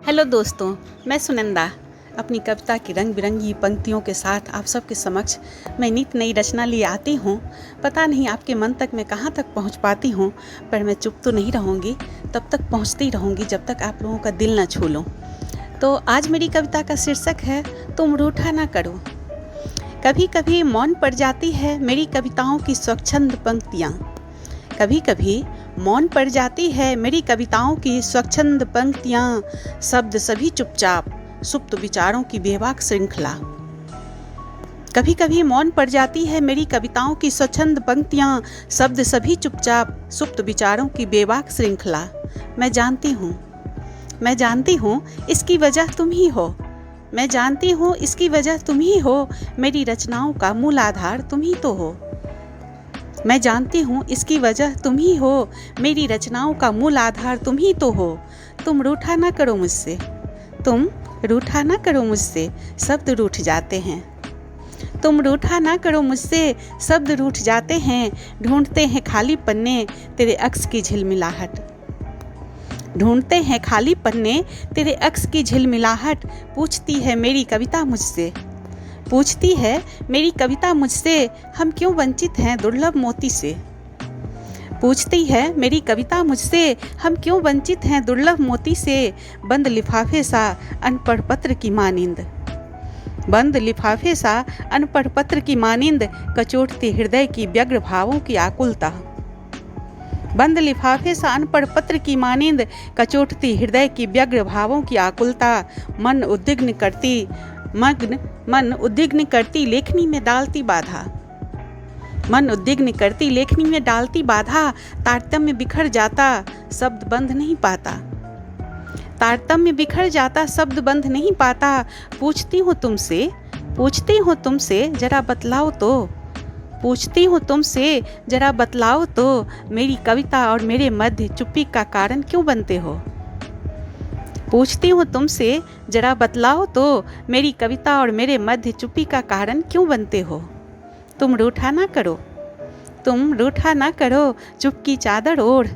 Hello दोस्तों, मैं सुनंदा अपनी कविता की रंग बिरंगी पंक्तियों के साथ आप सबके समक्ष मैं नित नई रचना लिए आती हूँ। पता नहीं आपके मन तक मैं कहाँ तक पहुँच पाती हूँ, पर मैं चुप तो नहीं रहूँगी, तब तक पहुँचती रहूँगी जब तक आप लोगों का दिल न छू लूँ। तो आज मेरी कविता का शीर्षक है तुम रूठा ना करो। कभी कभी मौन पड़ जाती है मेरी कविताओं की स्वच्छंद पंक्तियाँ। कभी कभी मौन पड़ जाती है मेरी कविताओं की स्वच्छंद पंक्तियाँ, शब्द सभी चुपचाप, सुप्त विचारों की बेबाक श्रृंखला। कभी कभी मौन पड़ जाती है मेरी कविताओं की स्वच्छंद पंक्तियाँ, शब्द सभी चुपचाप, सुप्त विचारों की बेबाक श्रृंखला। मैं जानती हूँ इसकी वजह तुम ही हो। मैं जानती हूँ इसकी वजह तुम ही हो, मेरी रचनाओं का मूल आधार तुम ही तो हो। मैं जानती हूँ इसकी वजह तुम ही हो, मेरी रचनाओं का मूल आधार तुम ही तो हो। तुम रूठा ना करो मुझसे, तुम रूठा ना करो मुझसे, शब्द रूठ जाते हैं। तुम रूठा ना करो मुझसे, शब्द रूठ जाते हैं। ढूंढते हैं खाली पन्ने तेरे अक्स की झिलमिलाहट। ढूंढते हैं खाली पन्ने तेरे अक्स की झिलमिलाहट। पूछती है मेरी कविता मुझसे, पूछती है मेरी कविता मुझसे, हम क्यों वंचित हैं दुर्लभ मोती से। पूछती है मेरी कविता मुझसे, हम क्यों वंचित हैं दुर्लभ मोती से। बंद लिफाफे सा अनपढ़ पत्र की मानिंद, बंद लिफाफे सा अनपढ़ पत्र की मानिंद, कचोटती हृदय की व्यग्र भावों की आकुलता। बंद लिफाफे सा अनपढ़ पत्र की मानिंद, कचोटती हृदय की व्यग्र भावों की आकुलता। मन उद्विग्न करती लेखनी में डालती बाधा। मन उद्विग्न करती लेखनी में डालती बाधा। तारतम्य बिखर जाता शब्द बंध नहीं पाता। तारतम्य बिखर जाता शब्द बंध नहीं पाता। पूछती हूँ तुमसे जरा बतलाओ तो, पूछती हूँ तुमसे जरा बतलाओ तो, मेरी कविता और मेरे मध्य चुप्पी का कारण क्यों बनते हो। पूछती हूँ तुमसे जरा बतलाओ तो, मेरी कविता और मेरे मध्य चुप्पी का कारण क्यों बनते हो। तुम रूठा ना करो, तुम रूठा ना करो, चुप की चादर ओढ़।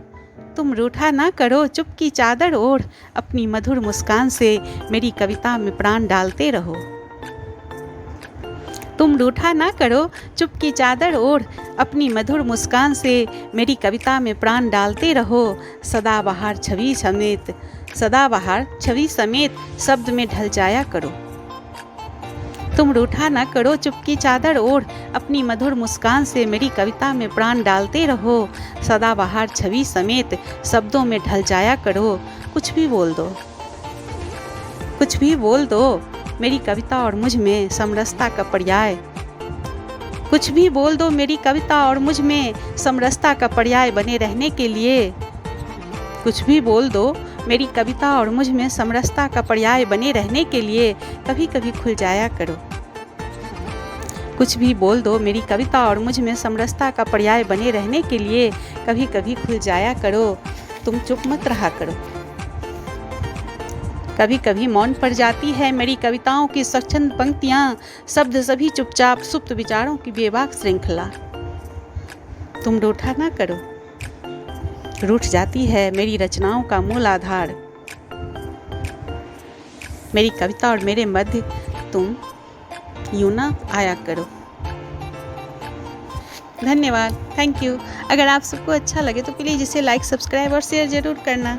तुम रूठा ना करो, चुप की चादर ओढ़। अपनी मधुर मुस्कान से मेरी कविता में प्राण डालते रहो। तुम रूठा ना करो, चुप की चादर ओढ़। अपनी मधुर मुस्कान से मेरी कविता में प्राण डालते रहो। सदाबहार छवि समेत शब्द में ढल जाया करो। तुम रूठा ना करो, चुप की चादर ओढ़। अपनी मधुर मुस्कान से मेरी कविता में प्राण डालते रहो। सदाबहार छवि समेत शब्दों में ढल जाया करो। कुछ भी बोल दो, कुछ भी बोल दो, मेरी कविता और मुझ में समरसता का पर्याय। कुछ भी बोल दो मेरी कविता और मुझ में समरसता का पर्याय बने रहने के लिए। कुछ भी बोल दो मेरी कविता और मुझ में समरसता का पर्याय बने रहने के लिए। कभी कभी खुल जाया करो। कुछ भी बोल दो मेरी कविता और मुझ में समरसता का पर्याय बने रहने के लिए। कभी कभी खुल जाया करो, तुम चुप मत रहा करो। कभी कभी मौन पड़ जाती है मेरी कविताओं की स्वच्छंद पंक्तियाँ, शब्द सभी चुपचाप, सुप्त विचारों की बेबाक श्रृंखला। तुम रूठा ना करो, रूठ जाती है मेरी रचनाओं का मूल आधार। मेरी कविता और मेरे मध्य तुम यूं ना आया करो। धन्यवाद, थैंक यू। अगर आप सबको अच्छा लगे तो प्लीज़ इसे लाइक, सब्सक्राइब और शेयर ज़रूर करना।